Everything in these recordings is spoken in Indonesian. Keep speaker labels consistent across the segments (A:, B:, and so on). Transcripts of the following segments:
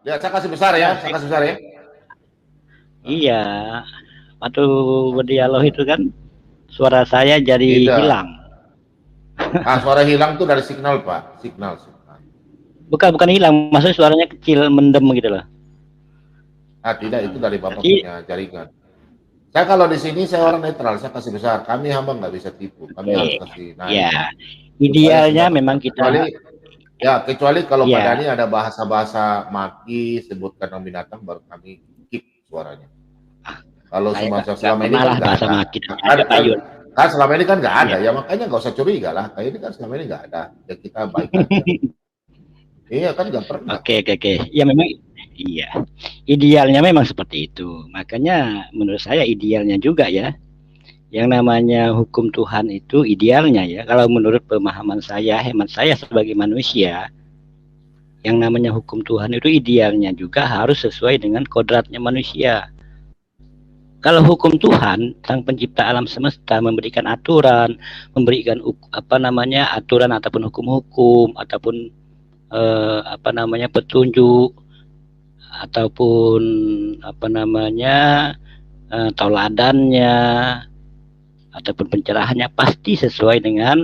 A: Ya, saya kasih besar ya, saya kasih besar ya.
B: Iya, waktu berdialog itu kan suara saya jadi
A: Tidak.
B: hilang.
A: Suara hilang tuh dari signal, Pak. Signal.
B: Bukan hilang, maksudnya suaranya kecil, mendem gitu loh.
A: Tidak, itu dari Bapak punya jaringan. Saya kalau di sini saya orang netral, saya kasih besar. Kami hamba nggak bisa tipu, kami harus kasih naik.
B: Ya, idealnya memang kita.
A: Kecuali kalau Pak Dhani ada bahasa-bahasa maki, sebutkan nama binatang, baru kami keep suaranya. Kalau selama ini kan nggak ada. Kan selama ini kan nggak ada, ya makanya nggak usah curiga lah. Kayak ini kan selama ini nggak ada, ya kita baik aja. Iya kan nggak pernah.
B: Oke. Ya memang iya. Idealnya memang seperti itu. Makanya menurut saya idealnya juga ya. Yang namanya hukum Tuhan itu idealnya ya. Kalau menurut pemahaman saya, hemat saya sebagai manusia, yang namanya hukum Tuhan itu idealnya juga harus sesuai dengan kodratnya manusia. Kalau hukum Tuhan, Sang Pencipta alam semesta memberikan aturan, memberikan aturan ataupun hukum-hukum ataupun petunjuk ataupun tauladannya ataupun pencerahannya pasti sesuai dengan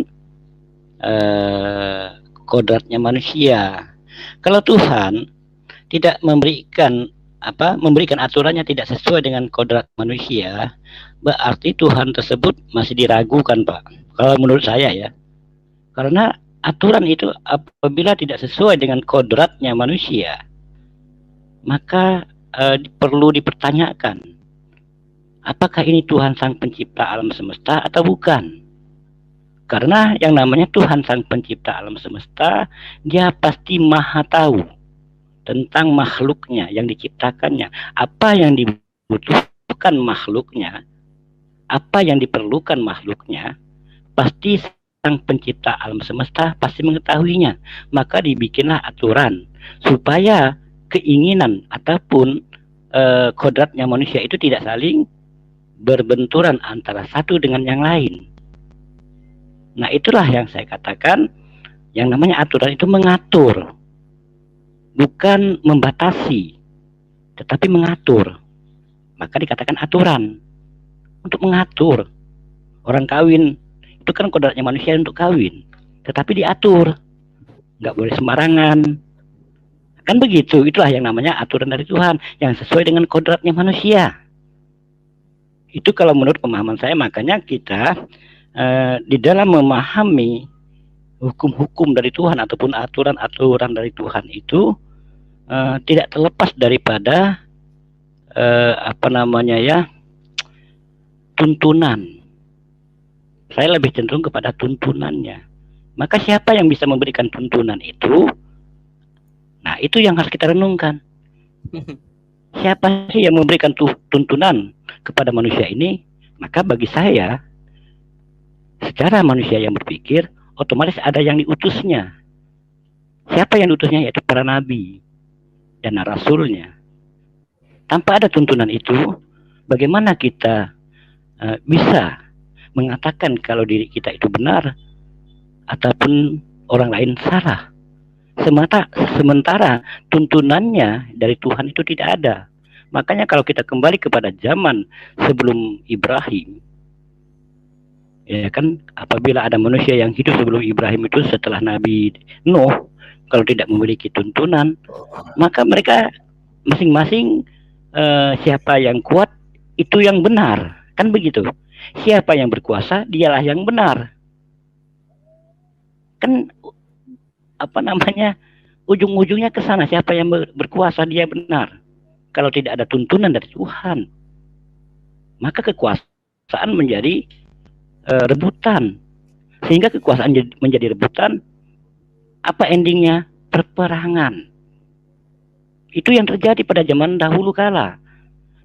B: kodratnya manusia. Kalau Tuhan tidak memberikan aturannya tidak sesuai dengan kodrat manusia, berarti Tuhan tersebut masih diragukan, Pak. Kalau menurut saya ya. Karena aturan itu apabila tidak sesuai dengan kodratnya manusia, maka perlu dipertanyakan, apakah ini Tuhan Sang Pencipta alam semesta atau bukan? Karena yang namanya Tuhan Sang Pencipta alam semesta, dia pasti maha tahu tentang makhluknya yang diciptakannya, apa yang dibutuhkan makhluknya, apa yang diperlukan makhluknya, pasti Sang Pencipta alam semesta pasti mengetahuinya. Maka dibikinlah aturan supaya keinginan ataupun kodratnya manusia itu tidak saling berbenturan antara satu dengan yang lain. Nah, itulah yang saya katakan, yang namanya aturan itu mengatur, bukan membatasi, tetapi mengatur. Maka dikatakan aturan untuk mengatur. Orang kawin itu kan kodratnya manusia untuk kawin, tetapi diatur, nggak boleh sembarangan. Kan begitu, itulah yang namanya aturan dari Tuhan yang sesuai dengan kodratnya manusia. Itu kalau menurut pemahaman saya. Makanya kita di dalam memahami hukum-hukum dari Tuhan ataupun aturan-aturan dari Tuhan itu tidak terlepas daripada tuntunan. Saya lebih cenderung kepada tuntunannya. Maka siapa yang bisa memberikan tuntunan itu? Nah, itu yang harus kita renungkan. Siapa sih yang memberikan tuntunan kepada manusia ini? Maka bagi saya, secara manusia yang berpikir, otomatis ada yang diutusnya. Siapa yang diutusnya? Yaitu para nabi dan rasulnya. Tanpa ada tuntunan itu, bagaimana kita bisa mengatakan kalau diri kita itu benar ataupun orang lain salah? Sementara tuntunannya dari Tuhan itu tidak ada. Makanya kalau kita kembali kepada zaman sebelum Ibrahim, ya kan, apabila ada manusia yang hidup sebelum Ibrahim itu setelah Nabi Nuh, kalau tidak memiliki tuntunan, maka mereka masing-masing siapa yang kuat itu yang benar, kan begitu. Siapa yang berkuasa dialah yang benar. Kan ujung-ujungnya ke sana, siapa yang berkuasa dia benar. Kalau tidak ada tuntunan dari Tuhan, maka kekuasaan menjadi rebutan. Sehingga kekuasaan menjadi rebutan, apa endingnya? Perperangan. Itu yang terjadi pada zaman dahulu kala.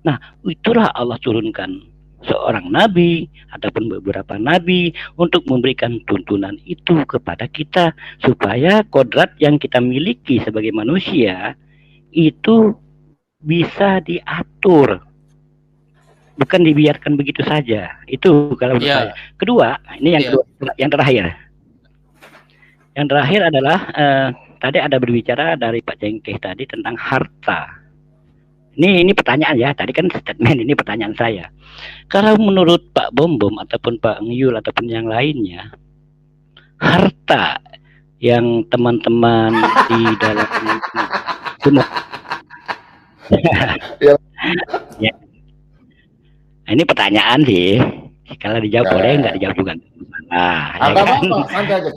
B: Nah, itulah Allah turunkan seorang nabi ataupun beberapa nabi untuk memberikan tuntunan itu kepada kita, supaya kodrat yang kita miliki sebagai manusia itu bisa diatur, bukan dibiarkan begitu saja. Itu kalau menurut saya. Kedua, ini yang kedua, yang terakhir. Yang terakhir adalah tadi ada berbicara dari Pak Jengkeh tadi tentang harta. Ini pertanyaan ya, tadi kan statement, ini pertanyaan saya. Kalau menurut Pak Bom ataupun Pak Ngyul ataupun yang lainnya, harta yang teman-teman di dalam ya. Ini pertanyaan sih. Kalau dijawab boleh, nggak dijawab juga.
A: Santai aja,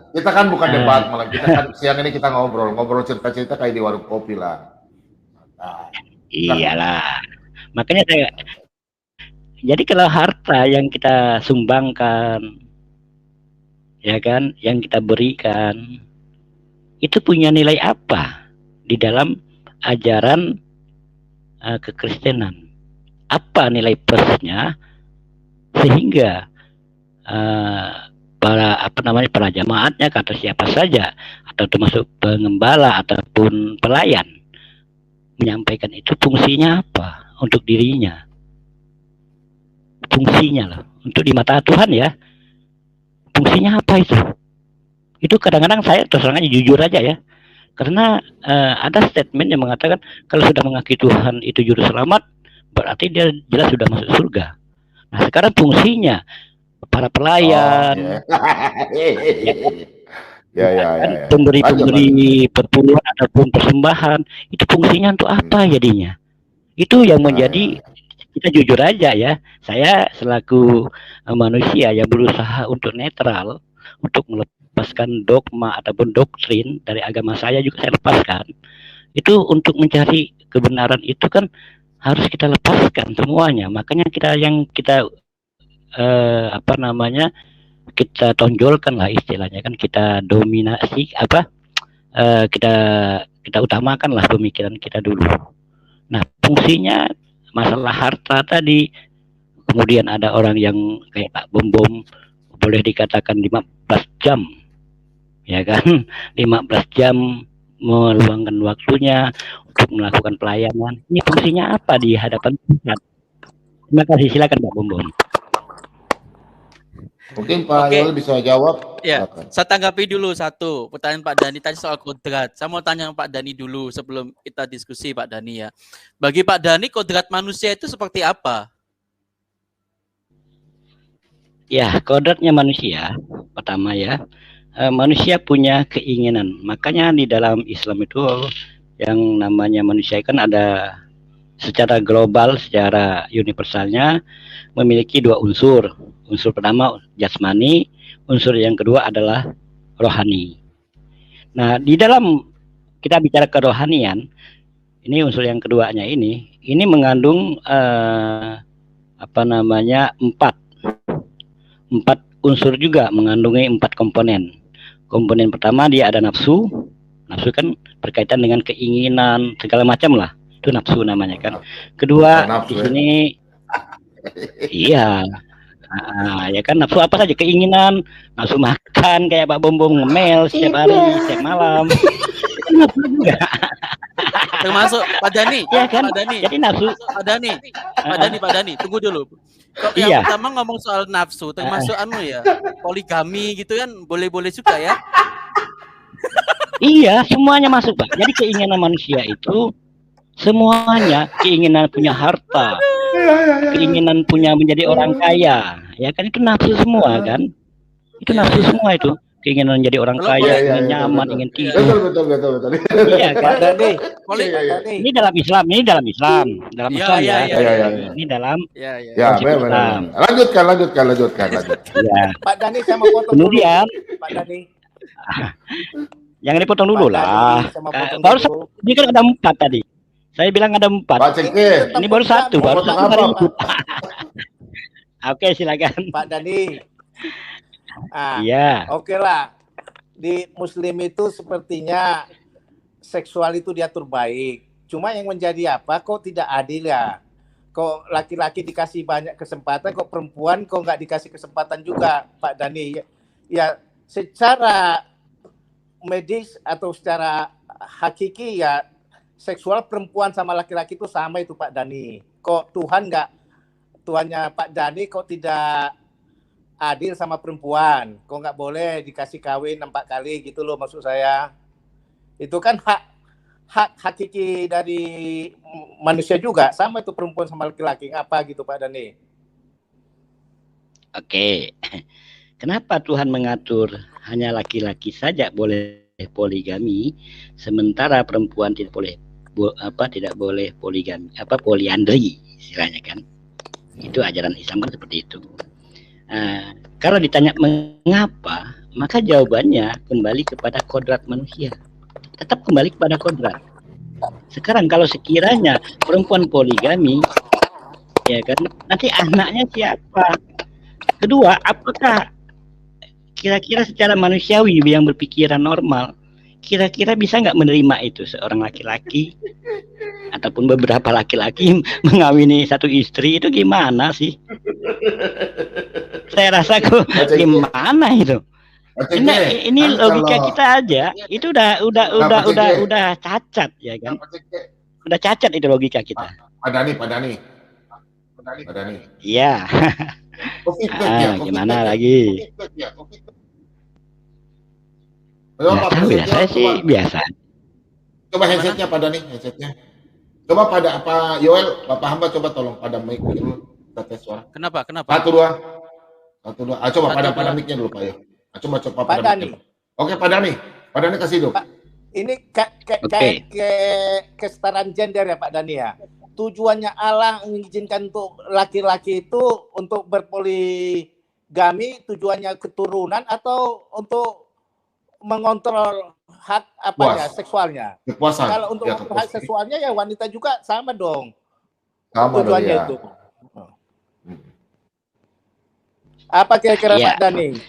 A: kita kan bukan debat, malah kita kan siang ini kita ngobrol cerita-cerita kayak di warung kopi lah.
B: Iyalah, makanya saya. Jadi kalau harta yang kita sumbangkan, ya kan, yang kita berikan, itu punya nilai apa di dalam ajaran kekristenan? Apa nilai plusnya sehingga para jemaatnya atau siapa saja atau termasuk pengembala ataupun pelayan menyampaikan itu fungsinya apa untuk dirinya, fungsinya lah untuk di mata Tuhan ya, fungsinya apa itu kadang-kadang saya terus terang aja jujur aja ya, karena ada statement yang mengatakan kalau sudah mengakui Tuhan itu juru selamat, berarti dia jelas sudah masuk surga. Nah sekarang fungsinya para pelayan, pemberi perpuluhan ataupun persembahan, itu fungsinya untuk apa jadinya? Itu yang menjadi, kita jujur aja ya, saya selaku manusia yang berusaha untuk netral, untuk melepaskan dogma ataupun doktrin dari agama saya juga saya lepaskan. Itu untuk mencari kebenaran itu kan harus kita lepaskan semuanya. Makanya kita kita tonjolkan lah istilahnya kan, kita dominasi kita utamakan lah pemikiran kita dulu. Nah fungsinya masalah harta tadi, kemudian ada orang yang kayak Pak Bom boleh dikatakan 15 jam ya kan, 15 jam meluangkan waktunya untuk melakukan pelayanan. Ini fungsinya apa di hadapan Tuhan? Terima kasih, silakan Pak Bom.
A: Mungkin Pak Yul bisa jawab.
C: Ya, saya tanggapi dulu satu pertanyaan Pak Dhani tadi soal kodrat. Saya mau tanya Pak Dhani dulu sebelum kita diskusi Pak Dhani ya. Bagi Pak Dhani kodrat manusia itu seperti apa?
B: Ya, kodratnya manusia pertama ya, manusia punya keinginan. Makanya di dalam Islam itu yang namanya manusia kan ada secara global, secara universalnya memiliki dua unsur. Unsur pertama jasmani, unsur yang kedua adalah rohani. Nah, di dalam kita bicara kerohanian, ini unsur yang keduanya ini mengandung empat unsur juga, mengandungi 4 komponen. Komponen pertama dia ada nafsu. Nafsu kan berkaitan dengan keinginan segala macam lah. Itu nafsu namanya kan. Kedua di sini iya. Ya kan, nafsu apa saja, keinginan, nafsu makan kayak Pak Bom ngemel setiap hari, setiap malam. Nafsu juga.
C: Termasuk Pak Dhani,
B: ya kan?
C: Pak Dhani.
B: Jadi nafsu.
C: Pak Dhani, tunggu dulu. Yang pertama ngomong soal nafsu, termasuk poligami gitu kan, boleh-boleh juga ya?
B: Iya, semuanya masuk Pak. Jadi keinginan manusia itu semuanya, keinginan punya harta, keinginan punya menjadi orang kaya, ya kan, itu nafsu semua kan, itu nafsu semua itu, keinginan menjadi orang kaya, ingin nyaman, ingin tidur.
A: Betul.
B: Iya kan, ini dalam Islam ya. Ini dalam
A: Islam. Lanjutkan.
D: Ya. Pak Dhani, saya mau potong.
B: Kemudian,
D: Pak Dhani.
B: Jangan dipotong dulu lah. Baru ini kan ada 4 tadi. Saya bilang ada 4.
A: Pak Cengke.
B: Ini baru 1, baru 1 hari ini. Oke, silakan.
D: Pak Dani.
B: Iya.
D: Oke lah. Di Muslim itu sepertinya seksual itu diatur baik. Cuma yang menjadi apa? Kok tidak adil ya? Kok laki-laki dikasih banyak kesempatan, kok perempuan kok nggak dikasih kesempatan juga, Pak Dani? Ya, secara medis atau secara hakiki ya seksual perempuan sama laki-laki itu sama itu, Pak Dani. Kok Tuhannya Pak Dani kok tidak adil sama perempuan? Kok nggak boleh dikasih kawin 4 kali gitu loh maksud saya. Itu kan hak hakiki dari manusia juga, sama itu perempuan sama laki-laki. Apa gitu Pak Dani?
B: Oke. Kenapa Tuhan mengatur hanya laki-laki saja boleh poligami, sementara perempuan tidak boleh poligami, poliandri istilahnya kan? Itu ajaran Islam kan seperti itu. Kalau ditanya mengapa, maka jawabannya kembali kepada kodrat manusia. Tetap kembali kepada kodrat. Sekarang kalau sekiranya perempuan poligami, ya kan, nanti anaknya siapa? Kedua, apakah kira-kira secara manusiawi yang berpikiran normal, kira-kira bisa nggak menerima itu seorang laki-laki ataupun beberapa laki-laki mengawini satu istri, itu gimana sih? Saya rasa kok gimana itu? Ini logika kita aja, itu udah cacat ya kan? Udah cacat itu logika kita.
A: Pak Dani.
B: Iya. Gimana lagi? Nggak tahu ya, saya sih biasa.
A: Coba headsetnya Pak Dani, headsetnya. Coba pada Pak Yoel, Bapak hamba coba tolong pada mic dulu, tes suara.
C: Kenapa?
A: 1, 2. Coba pada mic-nya dulu Pak Yoel. Coba
D: Pak Dani.
A: Oke Pak Dani kasih dulu.
D: Ini kayak kesetaraan gender ya Pak Dani ya. Tujuannya Allah mengizinkan untuk laki-laki itu untuk berpoligami, tujuannya keturunan atau untuk mengontrol hak seksualnya.
A: Kepuasan.
D: Kalau untuk hak seksualnya ya wanita juga sama dong.
A: Sama
D: tujuannya
A: ya.
D: itu. Apa kira-kira Pak Dani?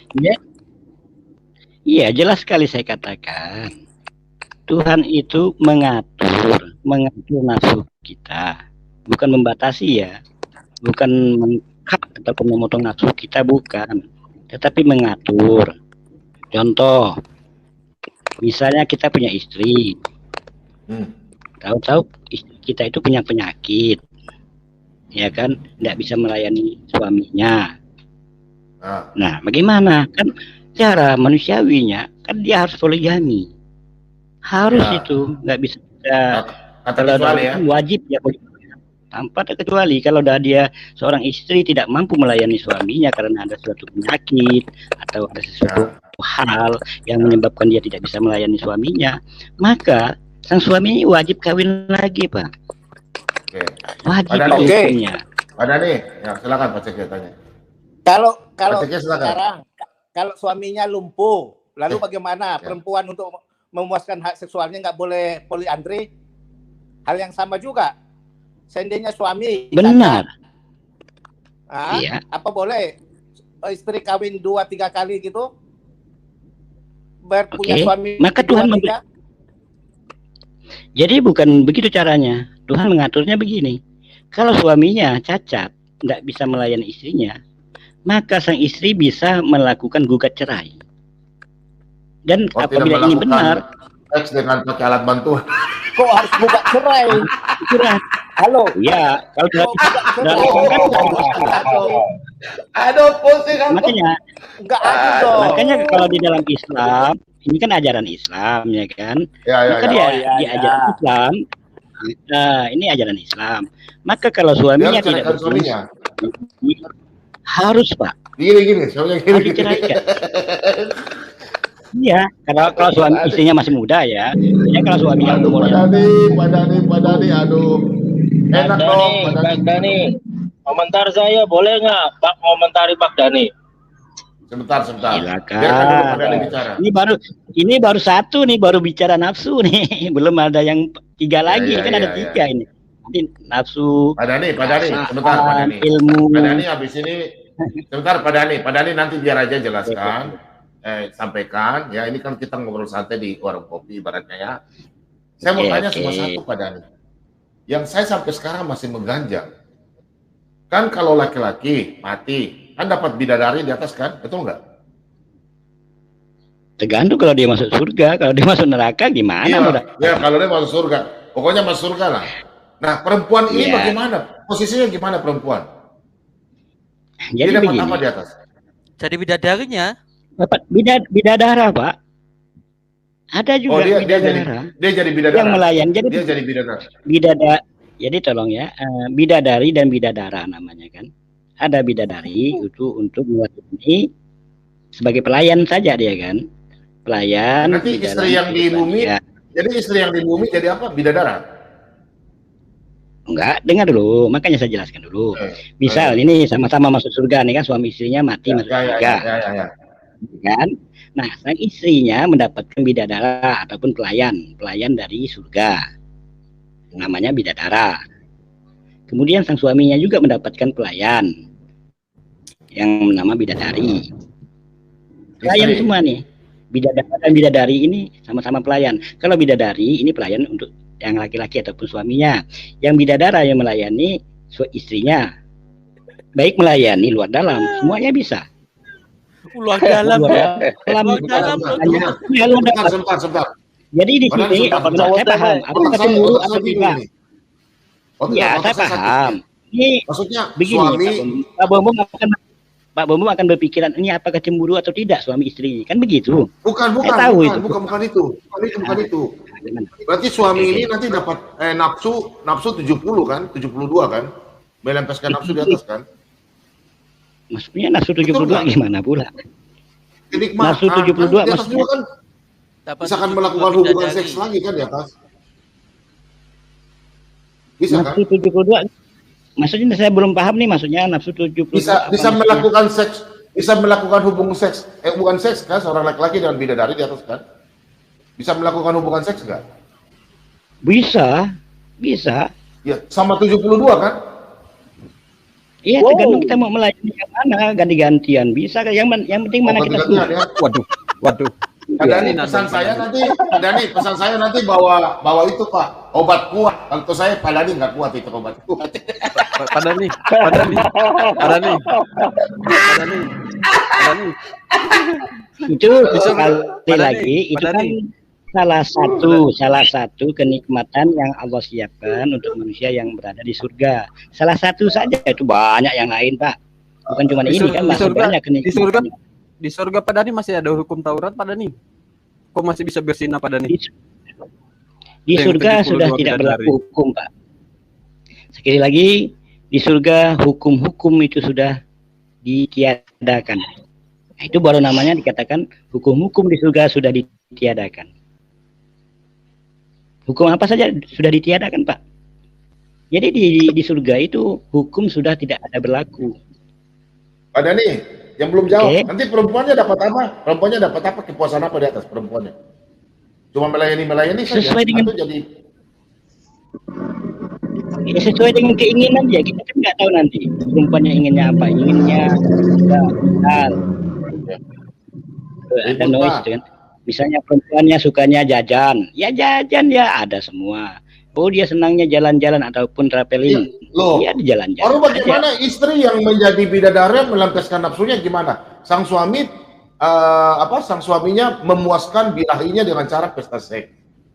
B: Iya, jelas sekali saya katakan. Tuhan itu mengatur nafsu kita, bukan membatasi ya, bukan mengkat ataupun memotong nafsu kita, bukan, tetapi mengatur. Contoh, misalnya kita punya istri, tahu-tahu istri kita itu punya penyakit, ya kan, tidak bisa melayani suaminya. Nah, bagaimana? Kan cara manusiawinya kan dia harus poligami, harus itu, nggak bisa kalau ya. Wajib ya tanpa terkecuali. Kalau dia seorang istri tidak mampu melayani suaminya karena ada suatu penyakit atau ada sesuatu hal yang menyebabkan dia tidak bisa melayani suaminya, maka sang suami wajib kawin lagi, Pak. Wajib hukumnya.
A: Pak Dani, ya silakan Pak Cek tanya.
D: Kalau sekarang kalau suaminya lumpuh, lalu bagaimana perempuan untuk memuaskan hak seksualnya nggak boleh poliandri? Hal yang sama juga. Seandainya suami
B: benar.
D: Iya. Apa boleh istri kawin 2-3 kali gitu? Berpunya suami.
B: Maka Tuhan jadi bukan begitu caranya. Tuhan mengaturnya begini. Kalau suaminya cacat, tidak bisa melayani istrinya, maka sang istri bisa melakukan gugat cerai. Dan apabila ini benar,
A: seks dengan pakai alat bantuan.
D: Kok harus gugat cerai? Halo.
B: Ya, kalau
A: aduh, pusing aku.
B: Makanya kalau di dalam Islam, ini kan ajaran Islam ya kan? Maka di ajaran Islam, ini ajaran Islam. Maka kalau suaminya tidak harus Pak.
A: Gini, suaminya gini.
B: Harus diceraikan. Iya, kalau suami istrinya masih muda ya. Ya kalau suaminya
A: Pak Dani, aduh. Enak dong,
E: Pak Dani. Komentar saya boleh nggak Pak komentari Pak Dani?
A: Sebentar.
B: Silakan.
A: Biarkan dulu Pak Dhani bicara.
B: Ini baru satu nih, baru bicara nafsu nih. Belum ada yang tiga lagi, kan ada tiga ini. Nanti nafsu.
A: Pak Dhani, sebentar Pak Dhani.
B: Ilmu.
A: Pak Dhani habis ini, sebentar Pak Dhani nanti biar aja jelaskan, sampaikan. Ya ini kan kita ngobrol santai di warung kopi ibaratnya ya. Saya mau tanya cuma satu Pak Dhani. Yang saya sampai sekarang masih mengganjal. Kan kalau laki-laki mati, kan dapat bidadari di atas kan, betul nggak?
B: Tergantung kalau dia masuk surga, kalau dia masuk neraka gimana?
A: Iya, kalau dia masuk surga, pokoknya masuk surga lah. Nah, perempuan ini bagaimana? Posisinya gimana perempuan?
B: Jadi
A: dia dapat
B: begini.
A: apa di atas?
C: Jadi bidadarinya?
B: Dapat bidadara, Pak. Ada juga bidadara.
A: Dia jadi bidadara.
B: Yang melayani. Jadi
A: dia jadi bidadara.
B: Jadi tolong ya, bidadari dan bidadara namanya kan. Ada bidadari itu untuk melayani sebagai pelayan saja dia kan. Pelayan.
A: Nanti istri yang di bumi, jadi istri yang di bumi jadi apa? Bidadara?
B: Enggak, dengar dulu, makanya saya jelaskan dulu. Misal ini sama-sama masuk surga nih kan, suami istrinya mati masuk surga. Kan? Nah, sang istrinya mendapatkan bidadara ataupun pelayan dari surga. Namanya bidadara. Kemudian sang suaminya juga mendapatkan pelayan yang nama bidadari. Pelayan semua nih. Bidadara dan bidadari ini sama-sama pelayan. Kalau bidadari ini pelayan untuk yang laki-laki ataupun suaminya. Yang bidadara yang melayani istrinya. Baik melayani luar dalam, semuanya bisa.
C: Luar dalam ya.
A: Sebentar.
B: Jadi di sini saya paham apakah cemburu atau tidak. Ya, saya paham. Ini
A: maksudnya
B: begini, Pak Bambang akan berpikiran ini apakah cemburu atau tidak suami istri, kan begitu?
A: Bukan itu. Berarti suami ini nanti dapat nafsu 70 kan, 72 kan, melampiaskan nafsu di atas kan?
B: Maksudnya nafsu 72 gimana pula?
A: Nafsu
B: 72 maksudnya
A: kan misalkan melakukan hubungan seks lagi kan di atas? Bisa kan?
B: Nafsu 72 maksudnya saya belum paham nih, maksudnya nafsu 72
A: bisa melakukan seks, bisa melakukan hubungan seks, bukan seks kan, seorang laki-laki dengan bidadari di atas kan? Bisa melakukan hubungan seks enggak?
B: Bisa.
A: Ya, sama 72 kan?
B: Iya, tergantung kita mau melayani yang mana, ganti-gantian bisa. Yang penting mana kita semua.
A: Ya? Waduh.
C: Dhani,
A: pesan saya nanti bawa itu Pak, obat kuat. Kalau saya Pak Dhani nggak kuat itu obat kuat.
C: Pak Dhani.
B: Itu sekali lagi itu kan salah satu kenikmatan yang Allah siapkan untuk manusia yang berada di surga. Salah satu saja, itu banyak yang lain Pak. Bukan cuma ini kan, masih banyak kenikmatan.
E: Di surga Pak Dhani masih ada hukum Taurat Pak Dhani. Kok masih bisa bersinah Pak Dhani?
B: Di surga sudah tidak berlaku hukum Pak. Sekali lagi, di surga hukum-hukum itu sudah ditiadakan. Nah, itu baru namanya dikatakan hukum-hukum di surga sudah ditiadakan. Hukum apa saja sudah ditiadakan Pak. Jadi di surga itu hukum sudah tidak ada berlaku.
A: Pak Dhani, yang belum jawab, nanti perempuannya dapat apa? Perempuannya dapat apa? Kepuasan apa di atas perempuannya? Cuma melayani saja.
B: Sesuai dengan sesuai dengan keinginan dia. Kita kan nggak tahu nanti perempuannya inginnya apa. Inginnya ada noise kan. Misalnya perempuannya sukanya jajan, ya jajan ya ada semua. Oh dia senangnya jalan-jalan ataupun traveling, ya di jalan-jalan.
A: Lalu bagaimana istri yang menjadi bidadari melampiaskan nafsunya gimana? Sang suami sang suaminya memuaskan birahinya dengan cara pesta seks.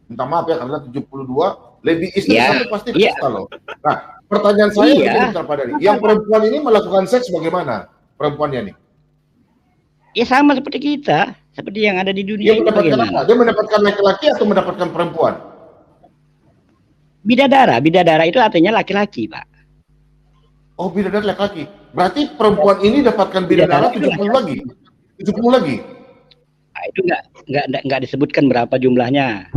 A: Minta maaf ya karena 72 lebih istri satu pasti pesta loh. Nah pertanyaan saya begini Pak Dhani, yang perempuan ini melakukan seks bagaimana perempuannya nih?
B: Ya sama seperti kita, seperti yang ada di dunia.
A: Dia mendapatkan apa? Dia mendapatkan laki-laki atau mendapatkan perempuan?
B: Bidadara itu artinya laki-laki, Pak.
A: Oh, bidadara laki-laki. Berarti perempuan ini dapatkan bidadara 70 lagi. 70 lagi.
B: Nah, itu enggak disebutkan berapa jumlahnya.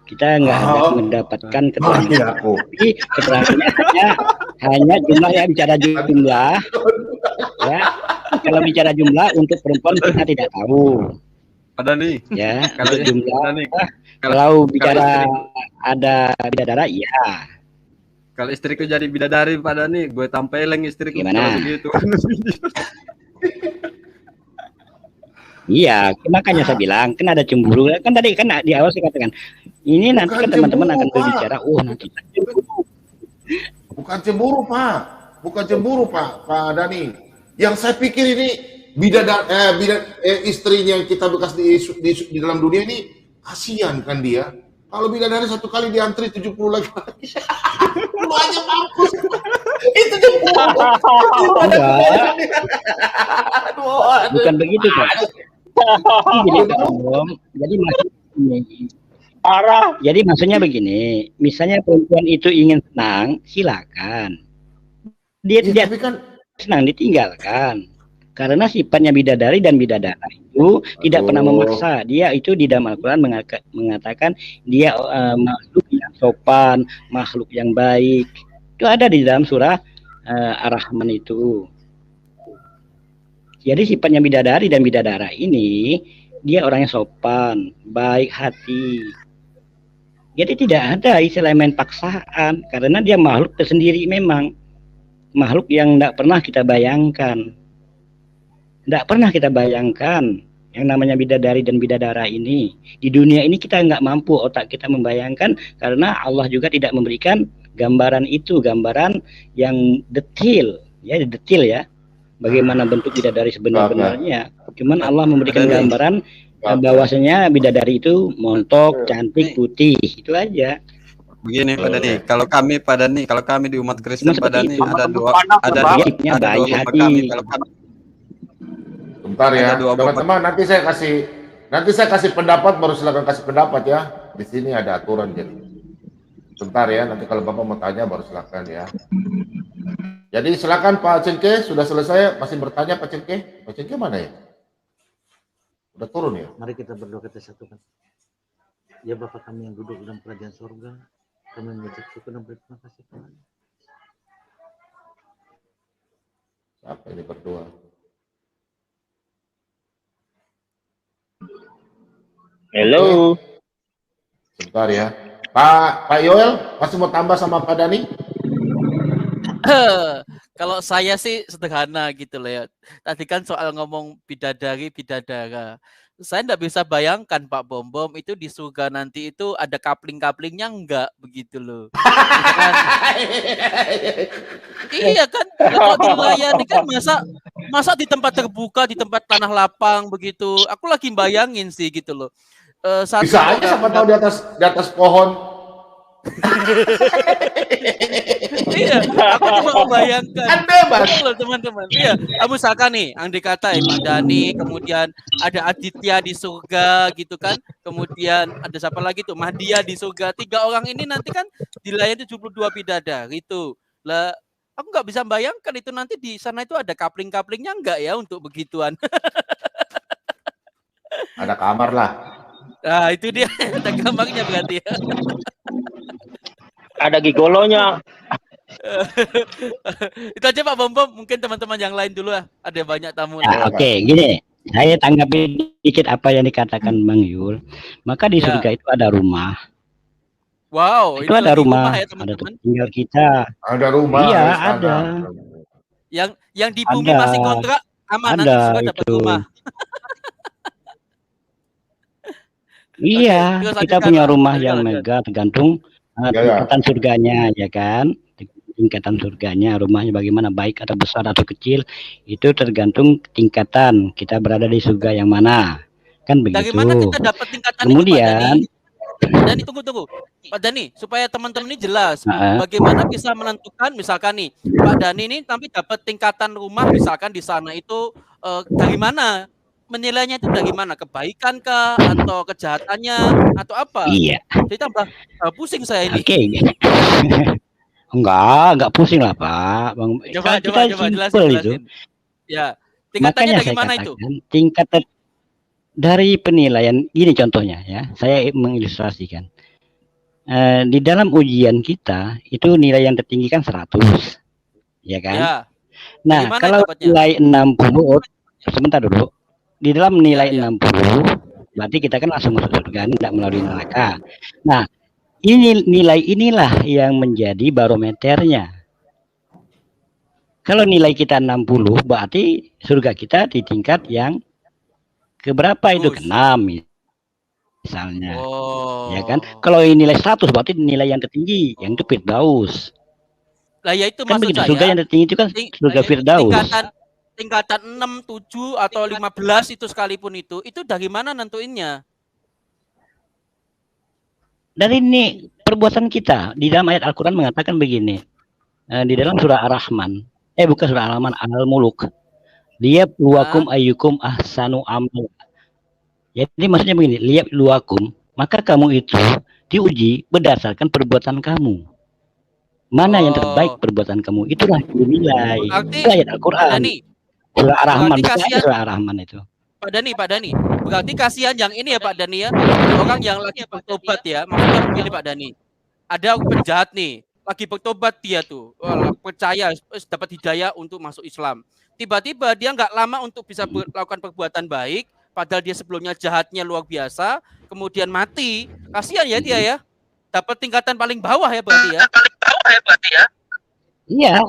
B: Kita enggak mendapatkan keterangan. Tapi keterangannya hanya jumlah yang bicara jumlah. Ya. kalau bicara jumlah untuk perempuan kita tidak tahu.
E: Pak Dani.
B: Ya,
E: Kalau
B: untuk jumlah.
E: Dani,
B: Kalau bicara
E: istri,
B: ada bidadara, iya.
E: kalau istriku jadi bidadari Pak Dani, gue tampeleng istriku
B: Gimana?
E: kalau begitu.
B: Iya, makanya saya bilang kan ada cemburu. Kan tadi kan di awal saya katakan ini nanti kan teman-teman akan berbicara, nanti
A: bukan cemburu Pak, bukan cemburu Pak Dani. Yang saya pikir ini istrinya yang kita bekas di dalam dunia ini kasihan kan dia. Kalau bidadari satu kali diantri 70 lagi. Banyak mampus. Itu cemburu.
B: Bukan begitu Pak. Jadi maksudnya begini, misalnya perempuan itu ingin senang, silakan. Dia tidak senang ditinggalkan. Karena sifatnya bidadari dan bidadara itu tidak pernah memaksa. Dia itu di dalam Al-Quran mengatakan dia makhluk yang sopan, makhluk yang baik. Itu ada di dalam surah Ar-Rahman itu. Jadi sifatnya bidadari dan bidadara ini, dia orang yang sopan, baik hati. Jadi tidak ada istilah main paksaan, karena dia makhluk tersendiri memang. Makhluk yang tidak pernah kita bayangkan. Tidak pernah kita bayangkan yang namanya bidadari dan bidadara ini. Di dunia ini kita nggak mampu otak kita membayangkan, karena Allah juga tidak memberikan gambaran itu, gambaran yang detail ya. Bagaimana bentuk bidadari sebenarnya. Cuman Allah memberikan gambaran bahwasanya bidadari itu montok, cantik, putih, itu aja.
E: Begini Pak Dani, kalau kami di umat Kristen Pak Dani ada dua kami. Kalau kami
A: bentar ya, teman-teman, nanti saya kasih pendapat, baru silakan kasih pendapat ya. Di sini ada aturan jadi. Bentar ya, nanti kalau Bapak mau tanya baru silakan ya. Jadi silakan Pak Cengke, sudah selesai, masih bertanya Pak Cengke? Pak Cengke mana ya? Udah turun ya?
F: Mari kita berdoa, kita satukan. Ya Bapa kami yang duduk dalam kerajaan surga, kami mengucap syukur dan berterima kasih kepada.
A: Siapa ini berdoa?
G: Halo.
A: Sebentar ya. Pak Yoel, masih mau tambah sama Pak Dani?
C: Kalau saya sih sederhana gitu loh ya. Tadi kan soal ngomong bidadari, bidadara. Saya enggak bisa bayangkan Pak Bom itu di surga nanti itu ada kapling-kaplingnya enggak begitu loh. Iya kan? Kalau dilayani kan masa di tempat terbuka, di tempat tanah lapang begitu. Aku lagi bayangin sih gitu loh.
A: Bisa aja siapa tahu di atas pohon.
C: Iya, aku cuma membayangkan. Loh, teman-teman. Iya, misalkan nih, andai kata Pak Dani, kemudian ada Aditya di surga gitu kan. Kemudian ada siapa lagi tuh? Mahdia di surga. 3 orang ini nanti kan dilayani 72 bidadari itu. Lah, aku nggak bisa bayangkan itu nanti di sana itu ada kapling-kaplingnya enggak ya untuk begituan.
A: Ada kamar lah.
C: Nah, itu dia. Ada kamarnya berarti ya.
G: Ada gigolonya.
C: Itu aja Pak Bom, mungkin teman-teman yang lain dulu lah. Ada banyak tamu.
B: Oke, gini. Saya tanggapi dikit apa yang dikatakan Bang Yul. Maka di surga itu ada rumah.
C: Wow,
B: itu ada rumah
C: ya,
B: ada tinggal kita.
A: Ada rumah.
B: Iya, ada.
C: Yang di bumi masih kontrak aman, nanti juga dapat rumah.
B: Iya, kita punya rumah yang mega, tergantung tingkatan surganya, ya kan? Tingkatan surganya, rumahnya bagaimana, baik atau besar atau kecil, itu tergantung tingkatan kita berada di surga yang mana, kan begitu.
C: Dari mana kita dapat tingkatan
B: kemudian
C: itu, Pak Dani, tunggu, Pak Dani, supaya teman-teman ini jelas, bagaimana bisa menentukan, misalkan nih, Pak Dani ini tapi dapat tingkatan rumah, misalkan di sana itu dari mana? Menilainya itu dari mana? Kebaikan kah? Atau kejahatannya? Atau apa?
B: Iya.
C: Jadi tambah pusing saya ini.
B: Oke. Enggak pusing lah Pak. Bang,
C: coba jelasin. Itu. Ya, tingkatannya dari mana itu?
B: Tingkat dari penilaian, ini contohnya ya. Saya mengilustrasikan. Di dalam ujian kita, itu nilai yang tertinggi kan 100. Ya kan? Ya. Nah, kalau nilai 60 sebentar dulu. Di dalam nilai 60, berarti kita kan langsung masuk surga, tidak melalui neraka. Nah, nilai inilah yang menjadi barometernya. Kalau nilai kita 60, berarti surga kita di tingkat yang keberapa itu? Ke-6 misalnya. Ya kan? Kalau nilai 100 berarti nilai yang tertinggi, yang itu Firdaus.
C: Lah ya itu
B: kan
C: maksud
B: begitu,
C: saya.
B: Surga yang tertinggi itu kan surga Firdaus.
C: Tingkatan 6, 7 atau 15 itu sekalipun itu dari mana nentuinnya?
B: Dari ini perbuatan kita. Di dalam ayat Al-Quran mengatakan begini. Di dalam surah Ar-Rahman. Bukan surah Ar-Rahman, Al-Muluk. Lihat luakum ayyukum ahsanu amal. Jadi maksudnya begini, lihat luakum, maka kamu itu diuji berdasarkan perbuatan kamu. Mana yang terbaik perbuatan kamu, itulah dinilai. Itu ayat Al-Quran. Surah Ar-Rahman, surah Ar-Rahman itu.
C: Pak Dani, berarti kasihan yang ini ya Pak Dani ya, orang yang lagi bertobat ya, maksudnya begini Pak Dani, ada penjahat nih, lagi bertobat dia tuh, percaya dapat hidayah untuk masuk Islam, tiba-tiba dia nggak lama untuk bisa melakukan perbuatan baik, padahal dia sebelumnya jahatnya luar biasa, kemudian mati, kasihan ya dia ya, dapat tingkatan paling bawah ya berarti ya.
B: Iya,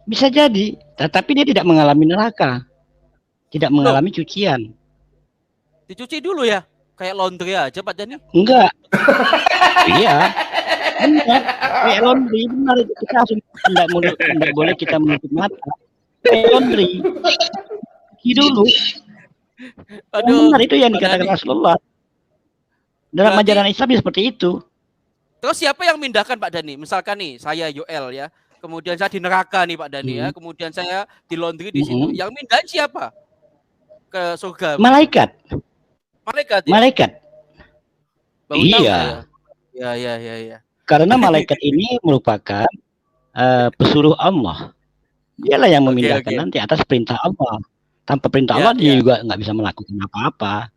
B: bisa jadi, tetapi dia tidak mengalami neraka. Tidak mengalami cucian.
C: Dicuci dulu ya? Kayak laundry aja Pak Dani?
B: Enggak. Iya. Benar. Kayak laundry, benar itu. Kita tidak boleh kita menutup mata. Kayak laundry. Cuci dulu.
C: Aduh,
B: benar itu yang dikatakan Rasulullah. Dalam ajaran Islam seperti itu.
C: Terus siapa yang mindahkan Pak Dani? Misalkan nih, saya Yoel ya. Kemudian saya di neraka nih Pak Dani ya. Kemudian saya di laundry di situ. Yang mindahin siapa? Ke surga.
B: Malaikat.
C: Malaikat. Ya?
B: Malaikat.
C: Baru
B: iya.
C: Ya.
B: Karena malaikat ini merupakan pesuruh Allah. Dialah yang memindahkan nanti atas perintah Allah. Tanpa perintah Allah dia juga nggak bisa melakukan apa-apa.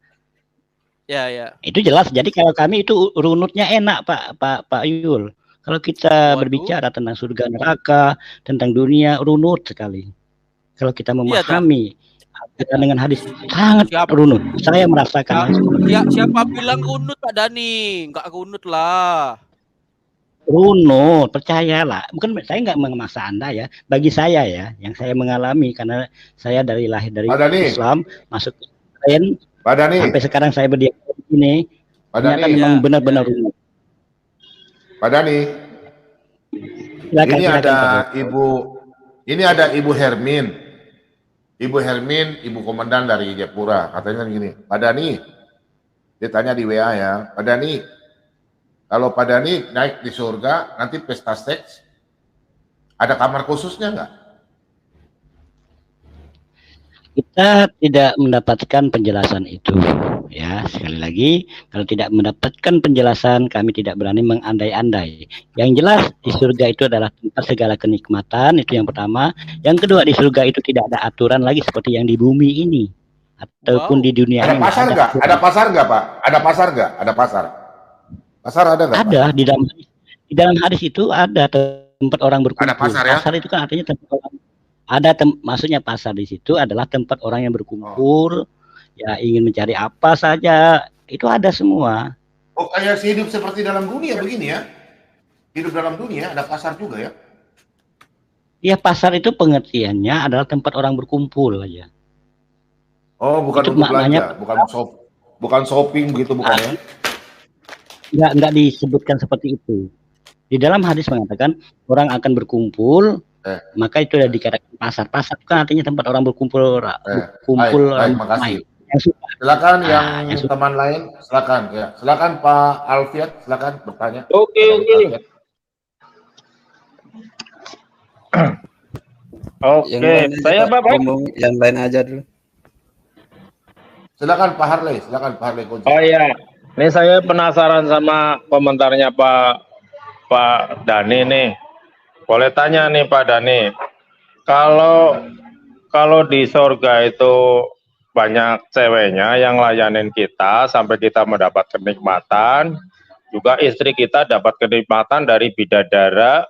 C: Ya.
B: Itu jelas. Jadi kalau kami itu runutnya enak Pak Yul. Kalau kita berbicara tentang surga neraka, tentang dunia, runut sekali. Kalau kita memahami dengan hadis sangat runut. Saya merasakan.
C: Siapa bilang runut Pak Dani? Enggak runut lah.
B: Runut, percayalah. Bukan saya nggak memaksa Anda ya. Bagi saya ya, yang saya mengalami karena saya dari lahir dari Islam masuk Kristen, sampai sekarang saya berdiri di sini. Ternyata memang benar-benar runut.
A: Pak Dani, ini ada Ibu Hermin. Ibu Hermin, Ibu Komandan dari Jayapura, katanya gini, Pak Dani, dia tanya di WA ya, Pak Dani, kalau Pak Dani naik di surga, nanti pesta seks, ada kamar khususnya nggak?
B: Kita tidak mendapatkan penjelasan itu. Ya, sekali lagi, kalau tidak mendapatkan penjelasan, kami tidak berani mengandai-andai. Yang jelas di surga itu adalah tempat segala kenikmatan, itu yang pertama. Yang kedua, di surga itu tidak ada aturan lagi seperti yang di bumi ini ataupun di dunia
A: ini. Ada pasar nggak? Ada pasar nggak, Pak? Ada pasar nggak? Ada pasar? Pasar ada nggak?
B: Ada di dalam hadis itu ada tempat orang berkumpul.
A: Ada pasar ya?
B: Pasar itu kan artinya tempat orang. Maksudnya pasar di situ adalah tempat orang yang berkumpul. Ya ingin mencari apa saja, itu ada semua.
A: Oh kayak hidup seperti dalam dunia begini ya? Hidup dalam dunia ada pasar juga ya?
B: Iya, pasar itu pengertiannya adalah tempat orang berkumpul aja.
A: Oh bukan
B: itu
A: untuk belanja, bukan shopping begitu bukan ya?
B: Enggak disebutkan seperti itu. Di dalam hadis mengatakan orang akan berkumpul, maka itu sudah dikatakan pasar. Pasar kan artinya tempat orang berkumpul,
A: baik, makasih. Silakan yang teman lain, silakan Pak Alfiat, silakan bertanya.
G: Oke. Saya Bapak.
E: Yang lain aja dulu.
A: Silakan Pak Harley, kunci.
G: Oh iya, ini saya penasaran sama komentarnya Pak Dani nih. Boleh tanya nih Pak Dani, kalau di surga itu banyak ceweknya yang layanin kita sampai kita mendapat kenikmatan, juga istri kita dapat kenikmatan dari bidadara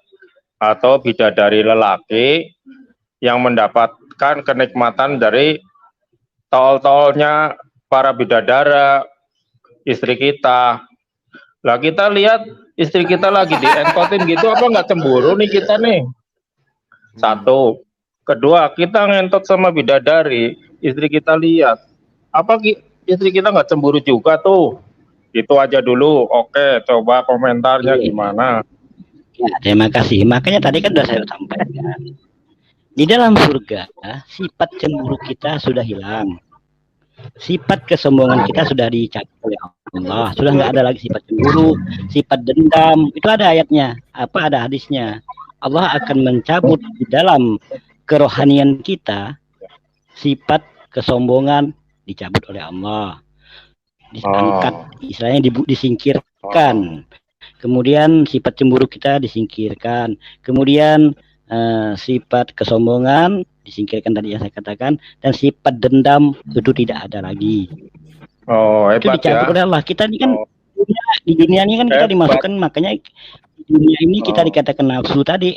G: atau bidadari lelaki yang mendapatkan kenikmatan dari tol-tolnya para bidadara, istri kita. Lah kita lihat istri kita lagi dientotin gitu, apa nggak cemburu nih kita nih? Satu. Kedua, kita ngentot sama bidadari, istri kita lihat. Apa istri kita nggak cemburu juga tuh? Itu aja dulu. Oke, coba komentarnya gimana?
B: Ya, terima kasih. Makanya tadi kan sudah saya sampaikan. Di dalam surga, sifat cemburu kita sudah hilang. Sifat kesombongan kita sudah dicabut oleh Allah. Sudah nggak ada lagi sifat cemburu, sifat dendam. Itu ada ayatnya. Apa ada hadisnya? Allah akan mencabut di dalam kerohanian kita sifat kesombongan dicabut oleh Allah, diangkat, istilahnya disingkirkan. Kemudian sifat cemburu kita disingkirkan. Kemudian sifat kesombongan disingkirkan tadi yang saya katakan, dan sifat dendam itu tidak ada lagi.
G: Oh,
B: itu
G: hebat
B: dicabut
G: ya.
B: oleh Allah. Kita ini kan di dunia ini kan kita dimasukkan, makanya di dunia ini kita dikatakan nafsu tadi.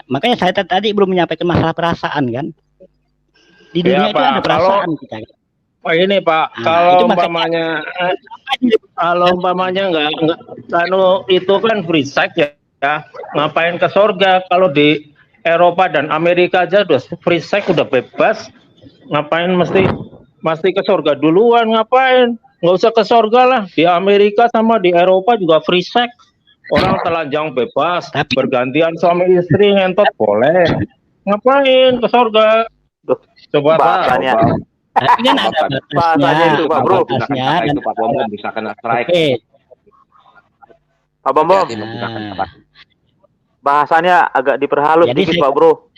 B: Makanya saya tadi belum menyampaikan masalah perasaan kan. Di dunia itu ada perasaan kita.
G: Oh ini Pak, kalau umpamanya nggak itu kan free sex ya, ngapain ke surga? Kalau di Eropa dan Amerika aja udah free sex, udah bebas, ngapain mesti ke surga duluan? Ngapain? Nggak usah ke surga lah. Di Amerika sama di Eropa juga free sex. Orang telanjang bebas, bergantian suami istri ngentot boleh. Ngapain ke surga? Coba
H: bahasanya.
B: Tapi kan ada batasnya
H: itu Pak Bro.
B: Batasnya dan
H: Pak Bambang bisa kena strike. Pak Bambang. Bahasanya agak diperhalus sedikit Pak Bro.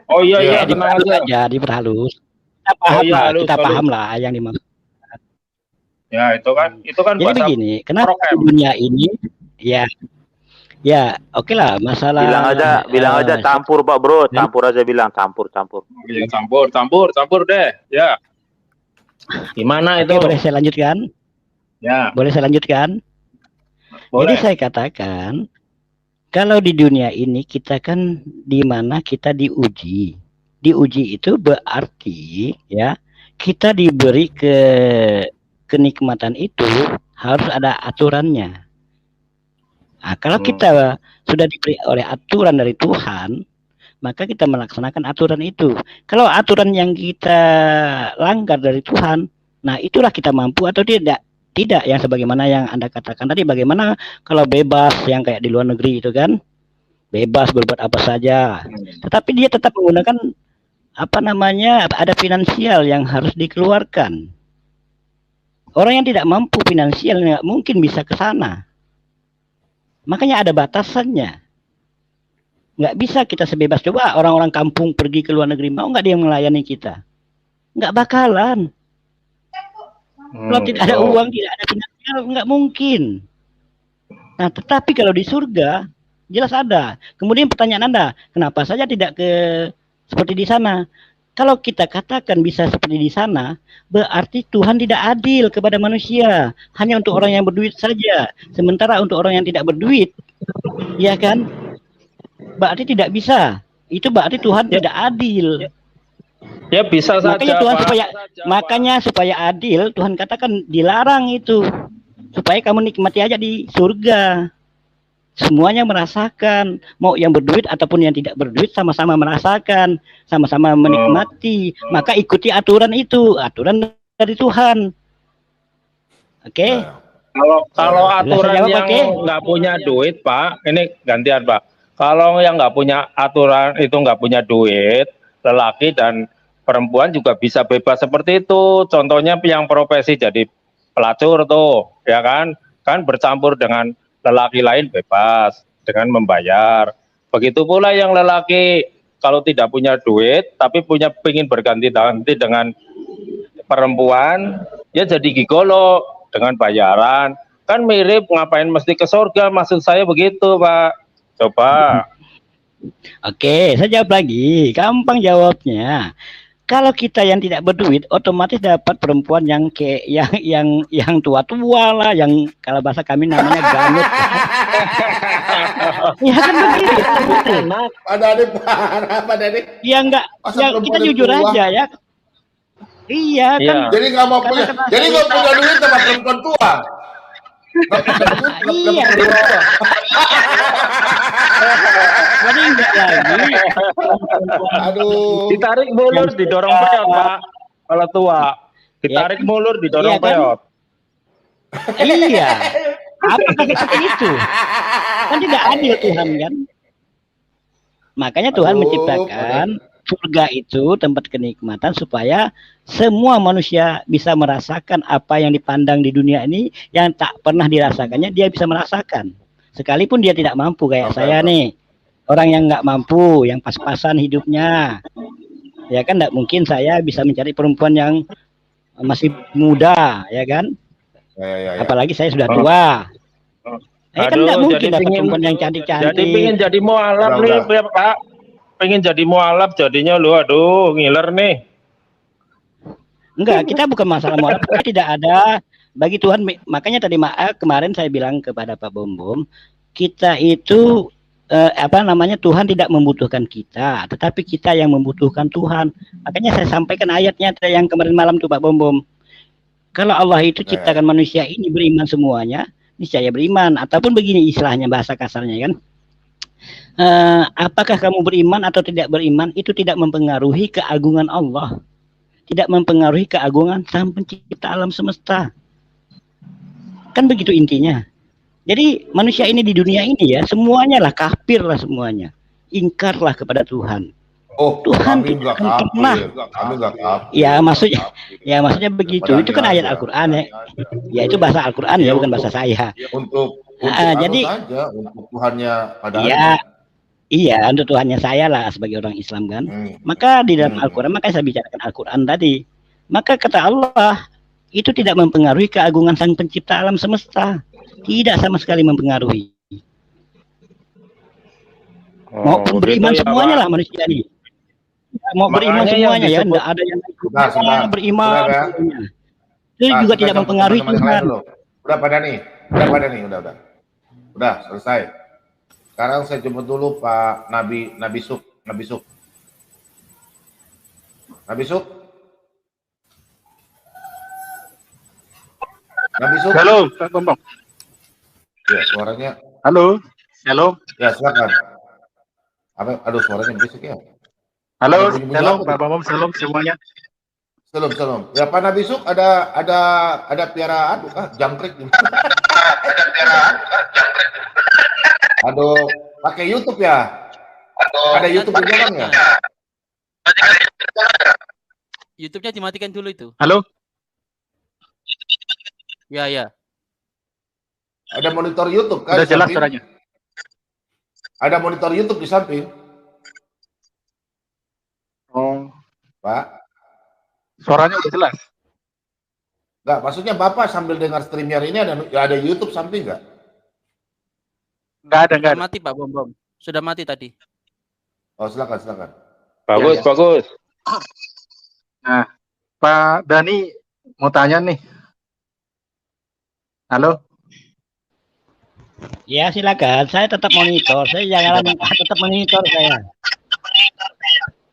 G: Oh iya tenang
B: aja, diperhalus. Kita paham kita paham lah yang dimaksud.
G: Ya itu kan
B: jadi
G: bahasa
B: begini, kenapa di dunia ini ya oke lah, masalah
H: bilang aja campur Pak Bro, campur aja, bilang campur.
G: Ya, campur deh ya. Gimana itu?
B: Boleh saya lanjutkan?
G: Ya,
B: boleh saya lanjutkan? Boleh. Jadi saya katakan kalau di dunia ini kita kan di mana kita diuji itu berarti ya kita diberi kenikmatan itu harus ada aturannya. Nah, kalau kita sudah diberi oleh aturan dari Tuhan, maka kita melaksanakan aturan itu. Kalau aturan yang kita langgar dari Tuhan, nah itulah kita mampu atau tidak. Tidak yang sebagaimana yang Anda katakan tadi, bagaimana kalau bebas yang kayak di luar negeri itu kan, bebas berbuat apa saja. Tetapi dia tetap menggunakan ada finansial yang harus dikeluarkan. Orang yang tidak mampu finansial nggak mungkin bisa ke sana. Makanya ada batasannya. Nggak bisa kita sebebas. Coba orang-orang kampung pergi ke luar negeri, mau nggak dia melayani kita? Nggak bakalan. Kalau tidak ada uang, tidak ada finansial, nggak mungkin. Nah, tetapi kalau di surga, jelas ada. Kemudian pertanyaan Anda, kenapa saja tidak seperti di sana? Kalau kita katakan bisa seperti di sana, berarti Tuhan tidak adil kepada manusia. Hanya untuk orang yang berduit saja. Sementara untuk orang yang tidak berduit, ya kan? Berarti tidak bisa. Itu berarti Tuhan tidak adil.
G: Ya bisa
B: makanya
G: saja.
B: Tuhan makanya supaya adil, Tuhan katakan dilarang itu. Supaya kamu nikmati aja di surga. Semuanya merasakan, mau yang berduit ataupun yang tidak berduit sama-sama merasakan, sama-sama menikmati. Maka ikuti aturan itu, aturan dari Tuhan. Oke?
G: Kalau aturan yang nggak punya duit, Pak, ini gantian, Pak. Kalau yang nggak punya aturan itu nggak punya duit, lelaki dan perempuan juga bisa bebas seperti itu. Contohnya yang profesi jadi pelacur tuh, ya kan? Kan bercampur dengan lelaki lain bebas dengan membayar. Begitu pula yang lelaki kalau tidak punya duit tapi ingin berganti-ganti dengan perempuan, ya jadi gigolo dengan bayaran. Kan mirip, ngapain mesti ke surga? Maksud saya begitu, Pak. Coba.
B: Oke, saya jawab lagi. Gampang jawabnya. Kalau kita yang tidak berduit, otomatis dapat perempuan yang yang tua-tua lah, yang kalau bahasa kami namanya ganut. Ya kan begitu. Pak Dhani. Ya enggak, ya kita jujur aja ya. Iya kan.
G: Jadi
A: nggak mau punya, jadi nggak punya duit sama perempuan tua.
B: Iya. Jadi enggak lagi.
A: Aduh.
G: Ditarik mulur, didorong peot, Pak. Kalau tua, ditarik mulur, didorong peot.
B: Iya. Apakah seperti itu? Kan tidak adil Tuhan kan? Makanya Tuhan menciptakan surga itu tempat kenikmatan supaya semua manusia bisa merasakan apa yang dipandang di dunia ini yang tak pernah dirasakannya dia bisa merasakan. Sekalipun dia tidak mampu kayak saya nih. Orang yang nggak mampu, yang pas-pasan hidupnya. Ya kan tidak mungkin saya bisa mencari perempuan yang masih muda, ya kan? Ya. Apalagi saya sudah tua. Kan nggak mungkin dapat perempuan yang cantik-cantik.
G: Jadi pengen jadi mualaf nih, Pak. Pengen jadi mualaf jadinya lu, aduh, ngiler nih.
B: Enggak, kita bukan masalah mualaf, tidak ada bagi Tuhan. Makanya tadi kemarin saya bilang kepada Pak Bom, kita itu Tuhan tidak membutuhkan kita, tetapi kita yang membutuhkan Tuhan. Makanya saya sampaikan ayatnya yang kemarin malam tuh Pak Bom. Kalau Allah itu ciptakan manusia ini beriman semuanya, niscaya beriman. Ataupun begini istilahnya, bahasa kasarnya kan, apakah kamu beriman atau tidak beriman itu tidak mempengaruhi keagungan Allah, tidak mempengaruhi keagungan Sang Pencipta alam semesta. Kan begitu intinya. Jadi manusia ini di dunia ini ya semuanya lah kafir lah semuanya, ingkarlah kepada Tuhan. Tuhan tidak pernah. Ya maksudnya begitu. Itu kan ayat Al-Quran ya. Ya itu bahasa Al-Quran ya, bukan bahasa saya.
A: Untuk
B: jadi
A: saja, untuk Tuhannya pada
B: iya untuk Tuhannya saya lah sebagai orang Islam kan. Maka di dalam Al-Quran, makanya saya bicarakan Al-Quran tadi. Maka kata Allah itu tidak mempengaruhi keagungan Sang Pencipta alam semesta. Tidak sama sekali mempengaruhi. Mau beriman semuanya lah manusia ini. Mau beriman semuanya ya, tidak ada yang beriman semuanya. Itu juga tidak mempengaruhi Tuhan.
A: Udah pada nih, udah selesai. Sekarang saya jemput dulu Pak Nabi Suk.
I: Halo, Pak Bambang.
A: Ya, suaranya.
I: Halo, shalom.
A: Ya, silakan. Aduh, suaranya berisik ya.
I: Halo, shalom, Pak Bambang, shalom semuanya.
A: Shalom. Ya, Pak Nabi Suk ada piaraan bukan? Jangkrik. Aduh, pakai YouTube ya? Ada YouTube juga kan ya?
C: YouTube-nya dimatikan dulu itu.
I: Halo.
C: Ya.
A: Ada monitor YouTube kan?
I: Sudah jelas suaranya.
A: Ada monitor YouTube di samping.
I: Oh,
A: Pak.
I: Suaranya udah jelas.
A: Enggak, maksudnya Bapak sambil dengar streamer ini ada YouTube samping enggak?
I: Enggak ada.
C: Mati Pak Bom. Sudah mati tadi.
A: Oh, silakan.
G: Bagus.
I: Nah, Pak Dani mau tanya nih. Halo.
B: Ya silakan, saya tetap monitor, tetap monitor saya.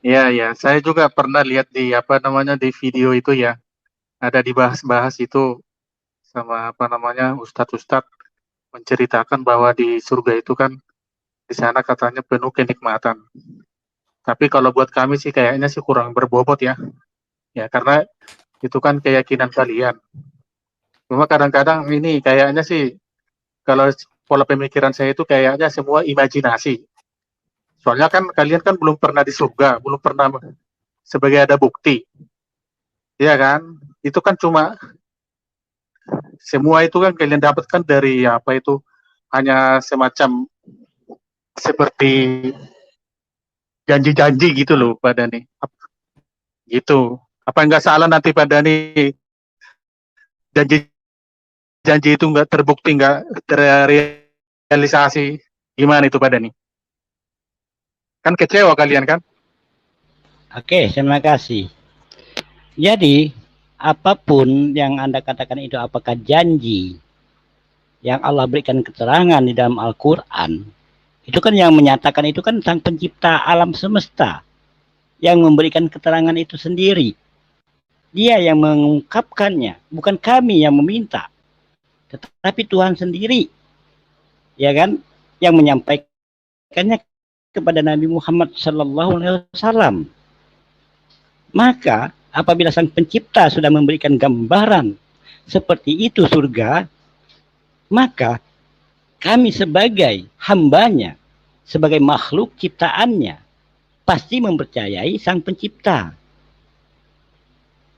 I: Iya, saya juga pernah lihat di di video itu ya, ada dibahas-bahas itu sama ustadz-ustadz menceritakan bahwa di surga itu kan di sana katanya penuh kenikmatan. Tapi kalau buat kami sih kayaknya sih kurang berbobot ya, karena itu kan keyakinan kalian. Cuma kadang-kadang ini kayaknya sih kalau pola pemikiran saya itu kayaknya semua imajinasi. Soalnya kan kalian kan belum pernah di surga, belum pernah sebagai ada bukti. Iya kan? Itu kan cuma semua itu kan kalian dapatkan dari hanya semacam seperti janji-janji gitu loh Pak Dani. Gitu. Apa enggak salah nanti Pak Dani janji itu nggak terbukti, nggak terrealisasi, gimana itu Pak Dani? Kan kecewa kalian kan?
B: Oke, terima kasih. Jadi apapun yang Anda katakan itu, apakah janji yang Allah berikan keterangan di dalam Al-Quran, itu kan yang menyatakan itu kan Sang Pencipta alam semesta yang memberikan keterangan itu sendiri. Dia yang mengungkapkannya, bukan kami yang meminta, tetapi Tuhan sendiri, ya kan, yang menyampaikannya kepada Nabi Muhammad SAW. Maka apabila Sang Pencipta sudah memberikan gambaran seperti itu surga, maka kami sebagai hambanya, sebagai makhluk ciptaannya, pasti mempercayai Sang Pencipta.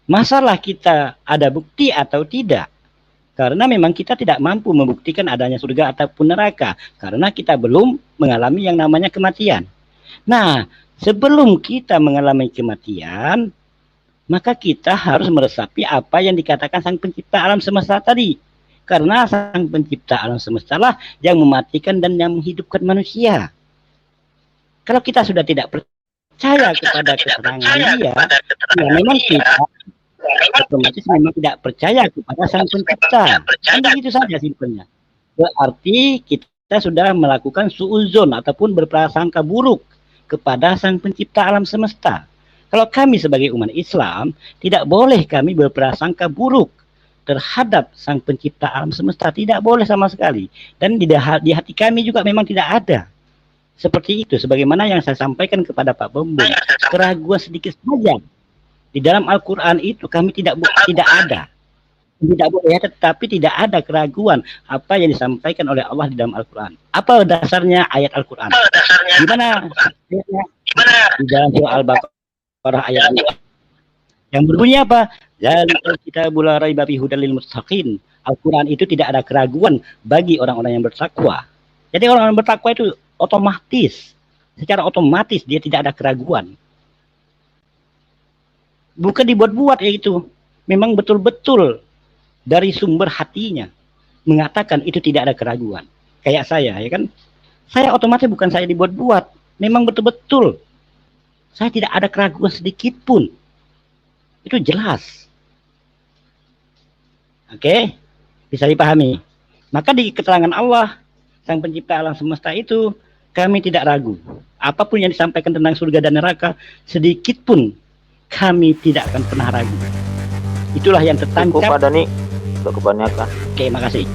B: Masalah kita ada bukti atau tidak, karena memang kita tidak mampu membuktikan adanya surga ataupun neraka, karena kita belum mengalami yang namanya kematian. Nah, sebelum kita mengalami kematian, maka kita harus meresapi apa yang dikatakan Sang Pencipta alam semesta tadi. Karena Sang Pencipta alam semesta lah yang mematikan dan yang menghidupkan manusia. Kalau kita sudah tidak percaya kepada keterangan dia, ya memang kita otomatis memang tidak percaya kepada Sang Pencipta. Kan begitu saja simpelnya. Berarti kita sudah melakukan suuzon ataupun berprasangka buruk kepada Sang Pencipta alam semesta. Kalau kami sebagai umat Islam, tidak boleh kami berprasangka buruk terhadap Sang Pencipta alam semesta. Tidak boleh sama sekali. Dan di hati kami juga memang tidak ada seperti itu. Sebagaimana yang saya sampaikan kepada Pak Bambang, keraguan sedikit saja di dalam Al-Quran itu kami tidak ada. Tidak boleh, tetapi tidak ada keraguan apa yang disampaikan oleh Allah di dalam Al-Quran. Apa dasarnya ayat Al-Quran? Gimana? Di dalam surah Al-Baqarah ayat 2. Yang berbunyi apa? Zalikal kitabul la raiba fihi hudal lil muttaqin. Al-Quran itu tidak ada keraguan bagi orang-orang yang bertakwa. Jadi orang-orang bertakwa itu otomatis, secara otomatis dia tidak ada keraguan. Bukan dibuat-buat ya itu. Memang betul-betul dari sumber hatinya mengatakan itu tidak ada keraguan. Kayak saya, ya kan? Saya otomatis bukan saya dibuat-buat. Memang betul-betul saya tidak ada keraguan sedikit pun. Itu jelas. Oke? Bisa dipahami. Maka di keterangan Allah, Sang Pencipta alam semesta itu, kami tidak ragu. Apapun yang disampaikan tentang surga dan neraka, sedikit pun kami tidak akan pernah ragu. Itulah yang tertancap.
H: Cukup Pak Dhani untuk kebanyakan.
B: Oke, makasih.